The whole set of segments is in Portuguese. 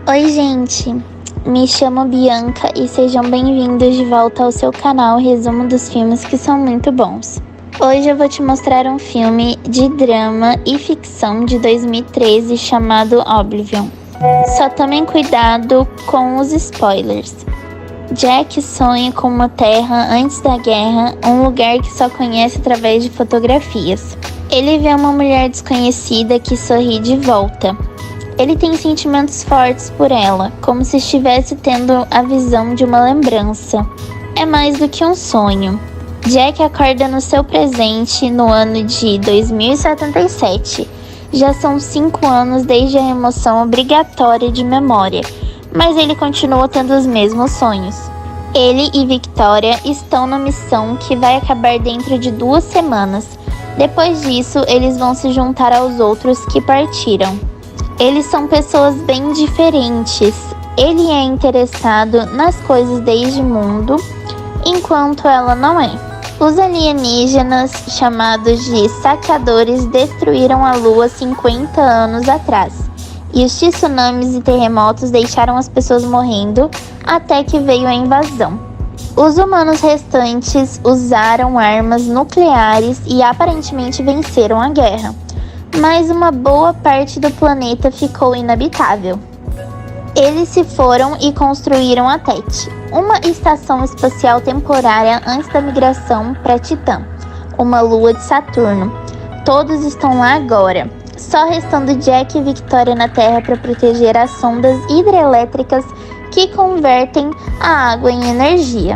Oi, gente! Me chamo Bianca e sejam bem-vindos de volta ao seu canal Resumo dos Filmes que são muito bons. Hoje eu vou te mostrar um filme de drama e ficção de 2013 chamado Oblivion. Só tomem cuidado com os spoilers. Jack sonha com uma terra antes da guerra, um lugar que só conhece através de fotografias. Ele vê uma mulher desconhecida que sorri de volta. Ele tem sentimentos fortes por ela, como se estivesse tendo a visão de uma lembrança. É mais do que um sonho. Jack acorda no seu presente no ano de 2077. Já são 5 anos desde a remoção obrigatória de memória, mas ele continua tendo os mesmos sonhos. Ele e Victoria estão na missão que vai acabar dentro de 2 semanas. Depois disso, eles vão se juntar aos outros que partiram. Eles são pessoas bem diferentes. Ele é interessado nas coisas deste mundo, enquanto ela não é. Os alienígenas, chamados de saqueadores, destruíram a Lua 50 anos atrás. E os tsunamis e terremotos deixaram as pessoas morrendo até que veio a invasão. Os humanos restantes usaram armas nucleares e aparentemente venceram a guerra. Mas uma boa parte do planeta ficou inabitável. Eles se foram e construíram a TET, uma estação espacial temporária antes da migração para Titã, uma lua de Saturno. Todos estão lá agora, só restando Jack e Victoria na Terra para proteger as sondas hidrelétricas que convertem a água em energia.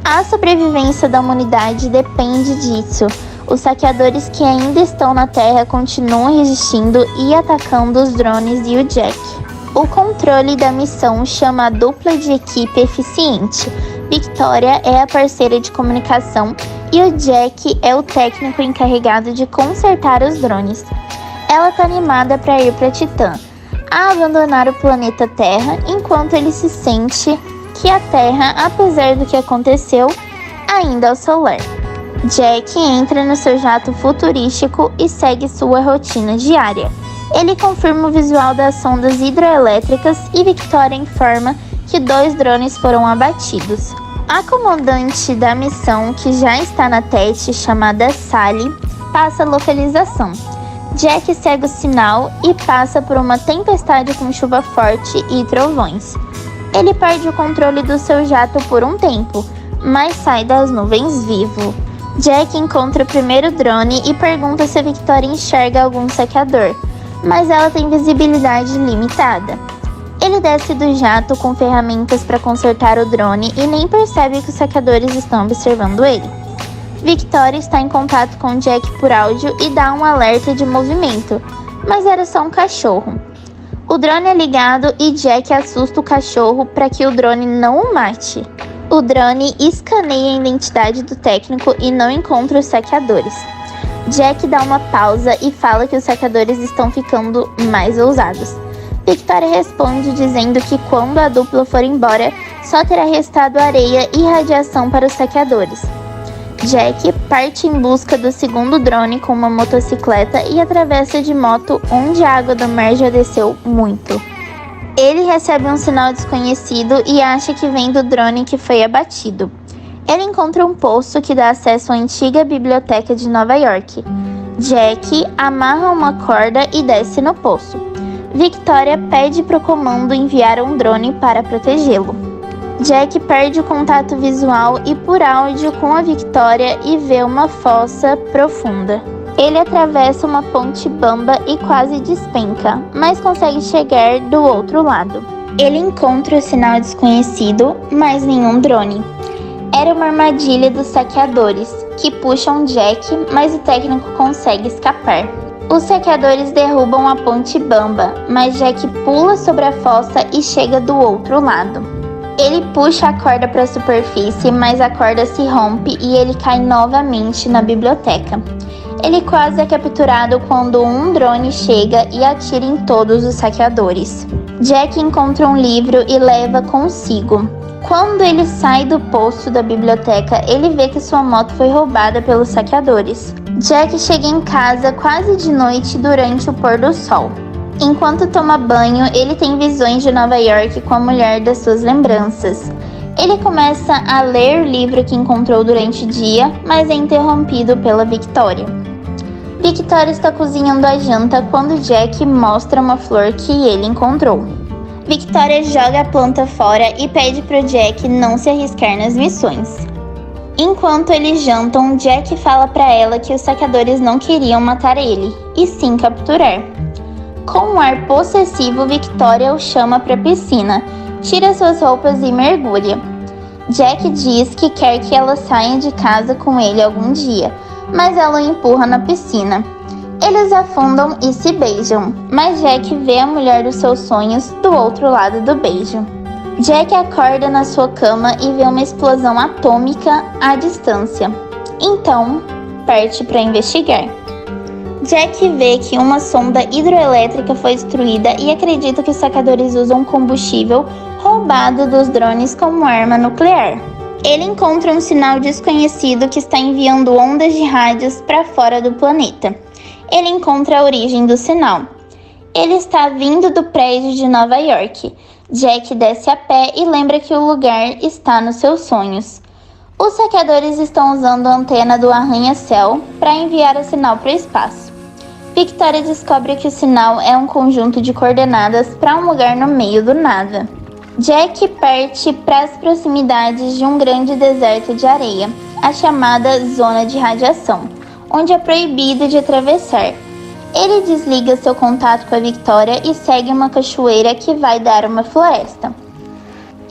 A sobrevivência da humanidade depende disso. Os saqueadores que ainda estão na Terra continuam resistindo e atacando os drones e o Jack. O controle da missão chama a dupla de equipe eficiente. Victoria é a parceira de comunicação e o Jack é o técnico encarregado de consertar os drones. Ela está animada para ir para Titã, a abandonar o planeta Terra, enquanto ele se sente que a Terra, apesar do que aconteceu, ainda é o seu lar. Jack entra no seu jato futurístico e segue sua rotina diária. Ele confirma o visual das sondas hidroelétricas e Victoria informa que 2 drones foram abatidos. A comandante da missão, que já está na TET, chamada Sally, passa a localização. Jack segue o sinal e passa por uma tempestade com chuva forte e trovões. Ele perde o controle do seu jato por um tempo, mas sai das nuvens vivo. Jack encontra o primeiro drone e pergunta se a Victoria enxerga algum saqueador, mas ela tem visibilidade limitada. Ele desce do jato com ferramentas para consertar o drone e nem percebe que os saqueadores estão observando ele. Victoria está em contato com Jack por áudio e dá um alerta de movimento, mas era só um cachorro. O drone é ligado e Jack assusta o cachorro para que o drone não o mate. O drone escaneia a identidade do técnico e não encontra os saqueadores. Jack dá uma pausa e fala que os saqueadores estão ficando mais ousados. Victoria responde dizendo que quando a dupla for embora, só terá restado areia e radiação para os saqueadores. Jack parte em busca do segundo drone com uma motocicleta e atravessa de moto onde a água do mar já desceu muito. Ele recebe um sinal desconhecido e acha que vem do drone que foi abatido. Ele encontra um poço que dá acesso à antiga biblioteca de Nova York. Jack amarra uma corda e desce no poço. Victoria pede para o comando enviar um drone para protegê-lo. Jack perde o contato visual e por áudio com a Victoria e vê uma fossa profunda. Ele atravessa uma ponte bamba e quase despenca, mas consegue chegar do outro lado. Ele encontra o sinal desconhecido, mas nenhum drone. Era uma armadilha dos saqueadores, que puxam Jack, mas o técnico consegue escapar. Os saqueadores derrubam a ponte bamba, mas Jack pula sobre a fossa e chega do outro lado. Ele puxa a corda para a superfície, mas a corda se rompe e ele cai novamente na biblioteca. Ele quase é capturado quando um drone chega e atira em todos os saqueadores. Jack encontra um livro e leva consigo. Quando ele sai do poço da biblioteca, ele vê que sua moto foi roubada pelos saqueadores. Jack chega em casa quase de noite durante o pôr do sol. Enquanto toma banho, ele tem visões de Nova York com a mulher das suas lembranças. Ele começa a ler o livro que encontrou durante o dia, mas é interrompido pela Victoria. Victoria está cozinhando a janta quando Jack mostra uma flor que ele encontrou. Victoria joga a planta fora e pede para Jack não se arriscar nas missões. Enquanto eles jantam, Jack fala para ela que os saqueadores não queriam matar ele, e sim capturar. Com um ar possessivo, Victoria o chama para a piscina, tira suas roupas e mergulha. Jack diz que quer que ela saia de casa com ele algum dia, mas ela o empurra na piscina. Eles afundam e se beijam, mas Jack vê a mulher dos seus sonhos do outro lado do beijo. Jack acorda na sua cama e vê uma explosão atômica à distância. Então, parte para investigar. Jack vê que uma sonda hidroelétrica foi destruída e acredita que os saqueadores usam combustível roubado dos drones como arma nuclear. Ele encontra um sinal desconhecido que está enviando ondas de rádios para fora do planeta. Ele encontra a origem do sinal. Ele está vindo do prédio de Nova York. Jack desce a pé e lembra que o lugar está nos seus sonhos. Os saqueadores estão usando a antena do arranha-céu para enviar o sinal para o espaço. Victoria descobre que o sinal é um conjunto de coordenadas para um lugar no meio do nada. Jack parte para as proximidades de um grande deserto de areia, a chamada Zona de Radiação, onde é proibido de atravessar. Ele desliga seu contato com a Victoria e segue uma cachoeira que vai dar uma floresta.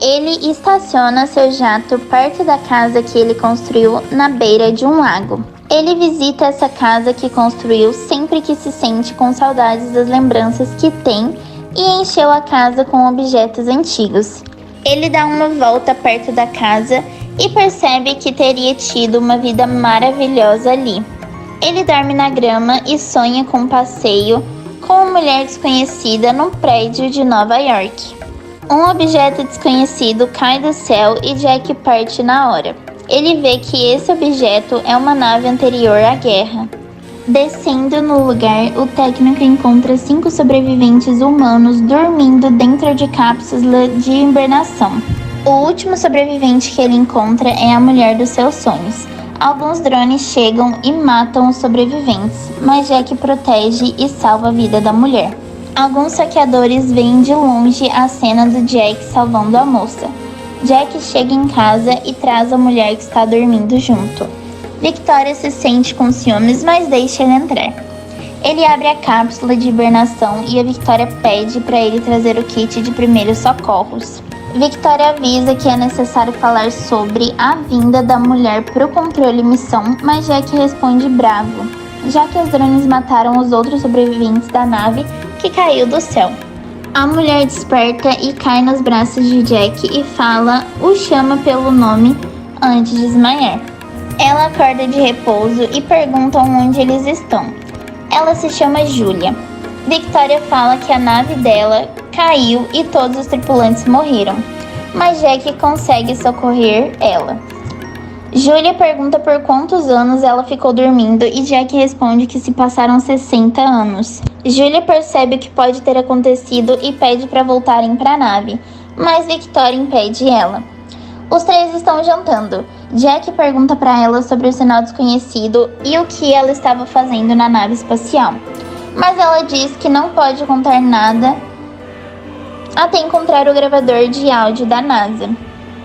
Ele estaciona seu jato perto da casa que ele construiu na beira de um lago. Ele visita essa casa que construiu sempre que se sente com saudades das lembranças que tem e encheu a casa com objetos antigos. Ele dá uma volta perto da casa e percebe que teria tido uma vida maravilhosa ali. Ele dorme na grama e sonha com um passeio com uma mulher desconhecida num prédio de Nova York. Um objeto desconhecido cai do céu e Jack parte na hora. Ele vê que esse objeto é uma nave anterior à guerra. Descendo no lugar, o técnico encontra 5 sobreviventes humanos dormindo dentro de cápsulas de hibernação. O último sobrevivente que ele encontra é a mulher dos seus sonhos. Alguns drones chegam e matam os sobreviventes, mas Jack protege e salva a vida da mulher. Alguns saqueadores veem de longe a cena do Jack salvando a moça. Jack chega em casa e traz a mulher que está dormindo junto. Victoria se sente com ciúmes, mas deixa ele entrar. Ele abre a cápsula de hibernação e a Victoria pede para ele trazer o kit de primeiros socorros. Victoria avisa que é necessário falar sobre a vinda da mulher para o controle missão, mas Jack responde bravo, já que os drones mataram os outros sobreviventes da nave que caiu do céu. A mulher desperta e cai nos braços de Jack e o chama pelo nome antes de desmaiar. Ela acorda de repouso e pergunta onde eles estão. Ela se chama Julia. Victoria fala que a nave dela caiu e todos os tripulantes morreram, mas Jack consegue socorrer ela. Julia pergunta por quantos anos ela ficou dormindo e Jack responde que se passaram 60 anos. Julia percebe o que pode ter acontecido e pede para voltarem para a nave, mas Victoria impede ela. Os três estão jantando. Jack pergunta para ela sobre o sinal desconhecido e o que ela estava fazendo na nave espacial, mas ela diz que não pode contar nada até encontrar o gravador de áudio da NASA.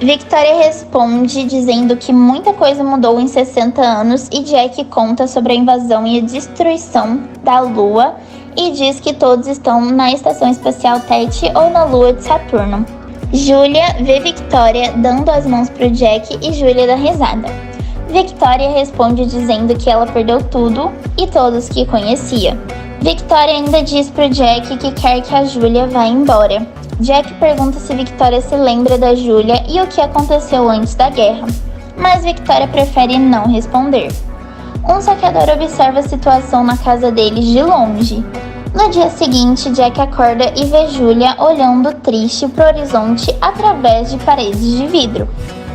Victoria responde dizendo que muita coisa mudou em 60 anos e Jack conta sobre a invasão e a destruição da Lua e diz que todos estão na Estação Espacial Tet ou na Lua de Saturno. Julia vê Victoria dando as mãos pro Jack e Julia dá risada. Victoria responde dizendo que ela perdeu tudo e todos que conhecia. Victoria ainda diz pro Jack que quer que a Julia vá embora. Jack pergunta se Victoria se lembra da Julia e o que aconteceu antes da guerra, mas Victoria prefere não responder. Um saqueador observa a situação na casa deles de longe. No dia seguinte, Jack acorda e vê Julia olhando triste pro horizonte através de paredes de vidro.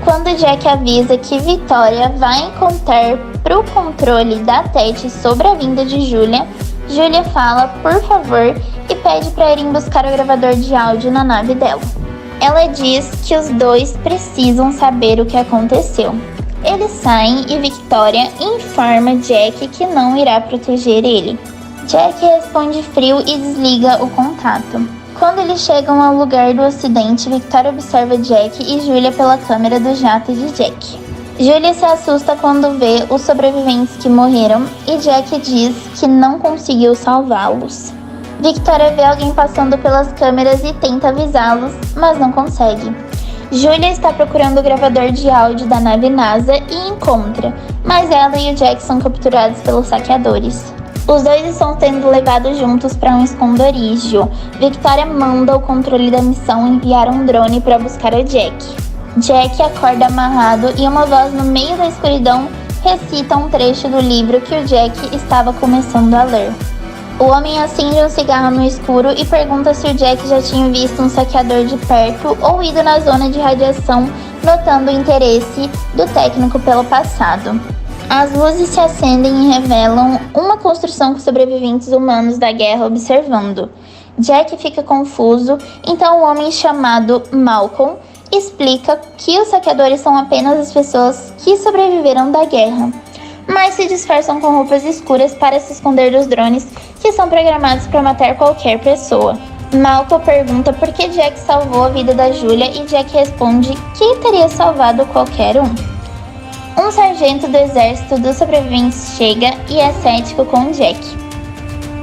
Quando Jack avisa que Victoria vai contar pro controle da Tet sobre a vinda de Julia, Julia fala por favor e pede para irem buscar o gravador de áudio na nave dela. Ela diz que os dois precisam saber o que aconteceu. Eles saem e Victoria informa Jack que não irá proteger ele. Jack responde frio e desliga o contato. Quando eles chegam ao lugar do acidente, Victoria observa Jack e Julia pela câmera do jato de Jack. Julia se assusta quando vê os sobreviventes que morreram e Jack diz que não conseguiu salvá-los. Victoria vê alguém passando pelas câmeras e tenta avisá-los, mas não consegue. Julia está procurando o gravador de áudio da nave NASA e encontra, mas ela e o Jack são capturados pelos saqueadores. Os dois estão sendo levados juntos para um esconderijo. Victoria manda o controle da missão enviar um drone para buscar o Jack. Jack acorda amarrado e uma voz no meio da escuridão recita um trecho do livro que o Jack estava começando a ler. O homem acende um cigarro no escuro e pergunta se o Jack já tinha visto um saqueador de perto ou ido na zona de radiação, notando o interesse do técnico pelo passado. As luzes se acendem e revelam uma construção com sobreviventes humanos da guerra observando. Jack fica confuso, então o homem chamado Malcolm explica que os saqueadores são apenas as pessoas que sobreviveram da guerra, mas se disfarçam com roupas escuras para se esconder dos drones que são programados para matar qualquer pessoa. Malcolm pergunta por que Jack salvou a vida da Julia e Jack responde que teria salvado qualquer um. Um sargento do exército dos sobreviventes chega e é cético com Jack,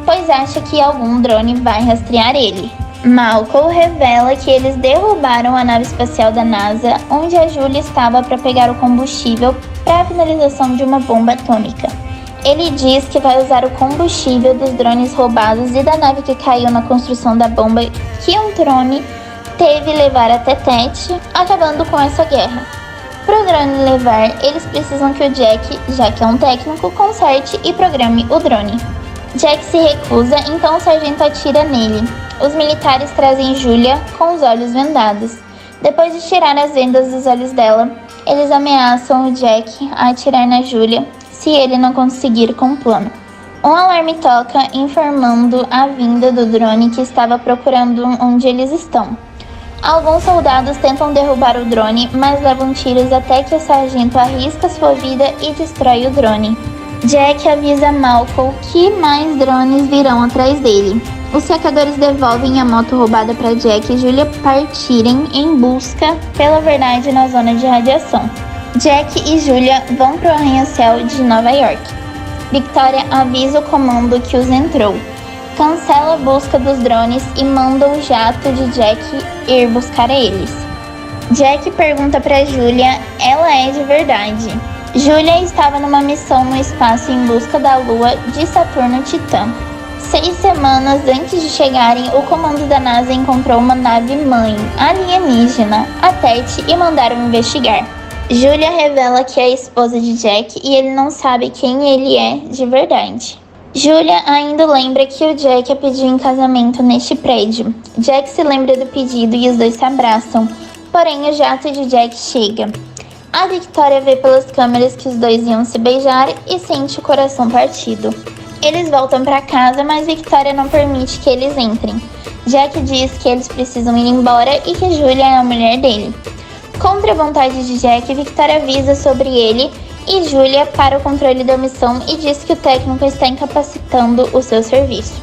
pois acha que algum drone vai rastrear ele. Malcolm revela que eles derrubaram a nave espacial da NASA, onde a Julia estava para pegar o combustível para a finalização de uma bomba atômica. Ele diz que vai usar o combustível dos drones roubados e da nave que caiu na construção da bomba que um drone teve levar até Tet, acabando com essa guerra. Para o drone levar, eles precisam que o Jack, já que é um técnico, conserte e programe o drone. Jack se recusa, então o sargento atira nele. Os militares trazem Julia com os olhos vendados. Depois de tirar as vendas dos olhos dela, eles ameaçam o Jack a atirar na Julia se ele não conseguir com o plano. Um alarme toca, informando a vinda do drone que estava procurando onde eles estão. Alguns soldados tentam derrubar o drone, mas levam tiros até que o sargento arrisca sua vida e destrói o drone. Jack avisa Malcolm que mais drones virão atrás dele. Os saqueadores devolvem a moto roubada para Jack e Julia partirem em busca pela verdade na zona de radiação. Jack e Julia vão para o arranha-céu de Nova York. Victoria avisa o comando que os entrou. Cancela a busca dos drones e manda o jato de Jack ir buscar eles. Jack pergunta para Julia, ela é de verdade. Julia estava numa missão no espaço em busca da lua de Saturno Titã. 6 semanas antes de chegarem, o comando da NASA encontrou uma nave-mãe alienígena, a Tet, e mandaram investigar. Julia revela que é a esposa de Jack e ele não sabe quem ele é de verdade. Julia ainda lembra que o Jack a pediu em casamento neste prédio. Jack se lembra do pedido e os dois se abraçam, porém o jato de Jack chega. A Victoria vê pelas câmeras que os dois iam se beijar e sente o coração partido. Eles voltam para casa, mas Victoria não permite que eles entrem. Jack diz que eles precisam ir embora e que Julia é a mulher dele. Contra a vontade de Jack, Victoria avisa sobre ele e Julia para o controle da missão e diz que o técnico está incapacitando o seu serviço.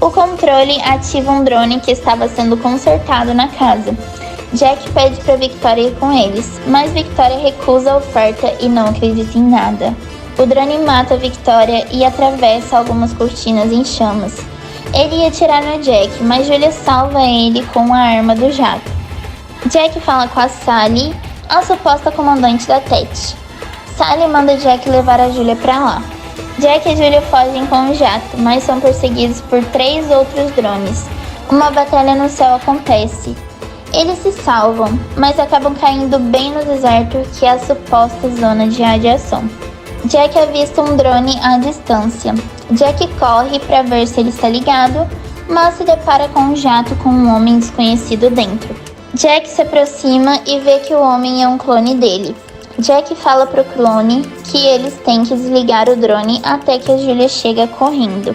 O controle ativa um drone que estava sendo consertado na casa. Jack pede para Victoria ir com eles, mas Victoria recusa a oferta e não acredita em nada. O drone mata Victoria e atravessa algumas cortinas em chamas. Ele ia atirar no Jack, mas Julia salva ele com a arma do jato. Jack fala com a Sally, a suposta comandante da Tet. Sally manda Jack levar a Julia para lá. Jack e Julia fogem com o jato, mas são perseguidos por 3 outros drones. Uma batalha no céu acontece. Eles se salvam, mas acabam caindo bem no deserto, que é a suposta zona de radiação. Jack avista um drone à distância. Jack corre para ver se ele está ligado, mas se depara com um jato com um homem desconhecido dentro. Jack se aproxima e vê que o homem é um clone dele. Jack fala pro clone que eles têm que desligar o drone até que a Julia chega correndo.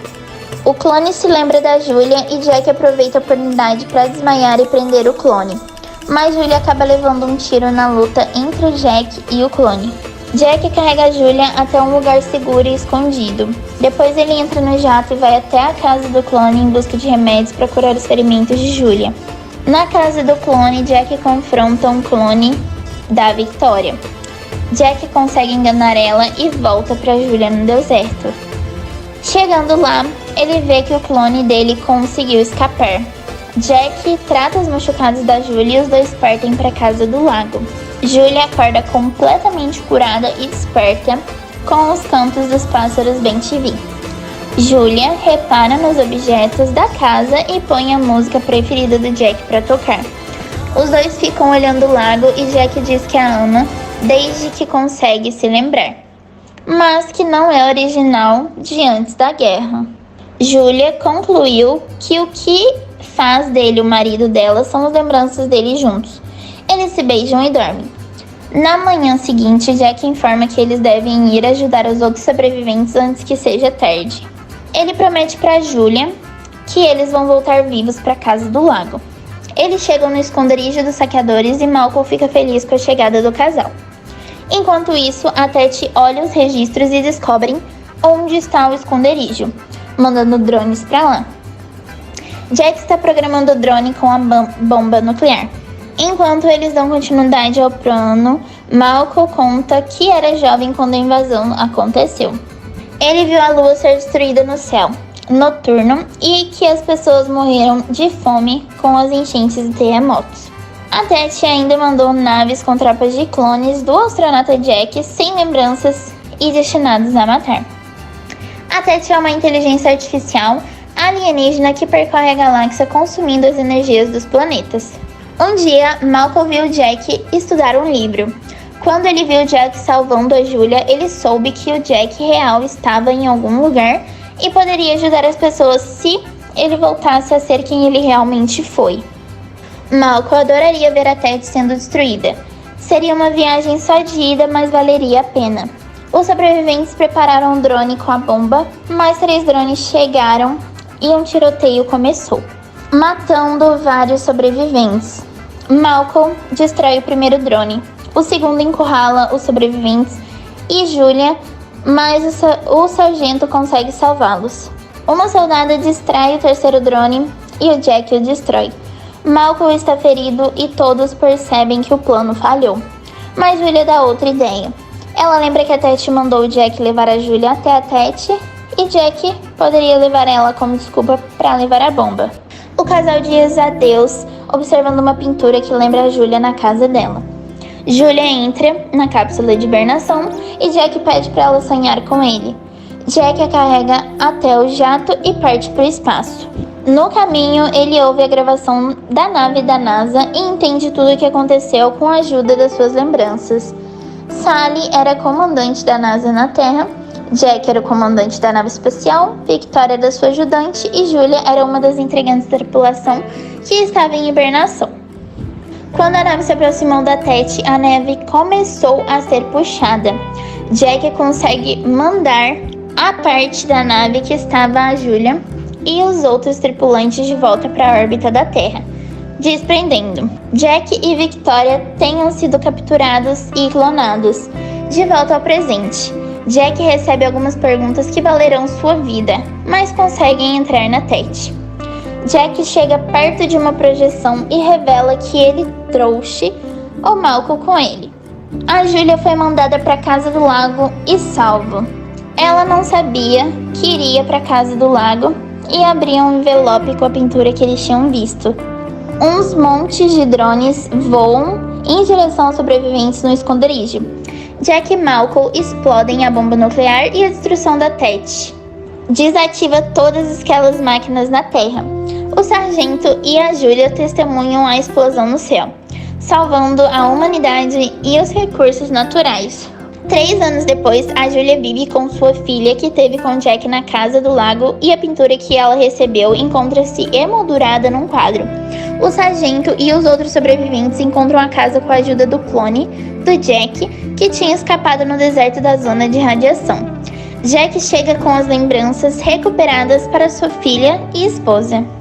O clone se lembra da Julia e Jack aproveita a oportunidade para desmaiar e prender o clone. Mas Julia acaba levando um tiro na luta entre o Jack e o clone. Jack carrega a Julia até um lugar seguro e escondido. Depois ele entra no jato e vai até a casa do clone em busca de remédios para curar os ferimentos de Julia. Na casa do clone, Jack confronta um clone da Victoria. Jack consegue enganar ela e volta para Julia no deserto. Chegando lá, ele vê que o clone dele conseguiu escapar. Jack trata os machucados da Julia e os dois partem para a casa do lago. Julia acorda completamente curada e desperta com os cantos dos pássaros bem-te-vi. Julia repara nos objetos da casa e põe a música preferida do Jack para tocar. Os dois ficam olhando o lago e Jack diz que a ama desde que consegue se lembrar, mas que não é original de antes da guerra. Julia concluiu que o que faz dele o marido dela são as lembranças deles juntos. Eles se beijam e dormem. Na manhã seguinte, Jack informa que eles devem ir ajudar os outros sobreviventes antes que seja tarde. Ele promete para Julia que eles vão voltar vivos para a casa do lago. Eles chegam no esconderijo dos saqueadores e Malcolm fica feliz com a chegada do casal. Enquanto isso, a Tet olha os registros e descobrem onde está o esconderijo, mandando drones para lá. Jack está programando o drone com a bomba nuclear. Enquanto eles dão continuidade ao plano, Malcolm conta que era jovem quando a invasão aconteceu. Ele viu a lua ser destruída no céu noturno e que as pessoas morreram de fome com as enchentes e terremotos. A Tet ainda mandou naves com tropas de clones do astronauta Jack sem lembranças e destinados a matar. A Tet é uma inteligência artificial alienígena que percorre a galáxia consumindo as energias dos planetas. Um dia, Malcolm viu Jack estudar um livro. Quando ele viu Jack salvando a Julia, ele soube que o Jack real estava em algum lugar e poderia ajudar as pessoas se ele voltasse a ser quem ele realmente foi. Malcolm adoraria ver a Tet sendo destruída. Seria uma viagem só de ida, mas valeria a pena. Os sobreviventes prepararam um drone com a bomba, mais 3 drones chegaram e um tiroteio começou, matando vários sobreviventes. Malcolm destrói o primeiro drone, o segundo encurrala os sobreviventes e Julia, mas o sargento consegue salvá-los. Uma soldada distrai o terceiro drone e o Jack o destrói. Malcolm está ferido e todos percebem que o plano falhou, mas Julia dá outra ideia. Ela lembra que a Tet mandou o Jack levar a Julia até a Tet e Jack poderia levar ela como desculpa para levar a bomba. O casal diz adeus, observando uma pintura que lembra a Julia na casa dela. Julia entra na cápsula de hibernação e Jack pede para ela sonhar com ele. Jack a carrega até o jato e parte para o espaço. No caminho, ele ouve a gravação da nave da NASA e entende tudo o que aconteceu com a ajuda das suas lembranças. Sally era comandante da NASA na Terra, Jack era o comandante da nave espacial, Victoria era sua ajudante e Julia era uma das integrantes da tripulação que estava em hibernação. Quando a nave se aproximou da Tet, a neve começou a ser puxada. Jack consegue mandar a parte da nave que estava a Julia e os outros tripulantes de volta para a órbita da Terra, desprendendo. Jack e Victoria tenham sido capturados e clonados. De volta ao presente, Jack recebe algumas perguntas que valerão sua vida, mas conseguem entrar na Tet. Jack chega perto de uma projeção e revela que ele trouxe o Malcolm com ele. A Julia foi mandada para a casa do lago e salvo. Ela não sabia que iria para a casa do lago e abria um envelope com a pintura que eles tinham visto. Uns montes de drones voam em direção aos sobreviventes no esconderijo. Jack e Malcolm explodem a bomba nuclear e a destruição da Tet desativa todas aquelas máquinas na Terra. O sargento e a Julia testemunham a explosão no céu, salvando a humanidade e os recursos naturais. 3 anos depois, a Julia vive com sua filha que teve com Jack na casa do lago e a pintura que ela recebeu encontra-se emoldurada num quadro. O sargento e os outros sobreviventes encontram a casa com a ajuda do clone do Jack, que tinha escapado no deserto da zona de radiação. Jack chega com as lembranças recuperadas para sua filha e esposa.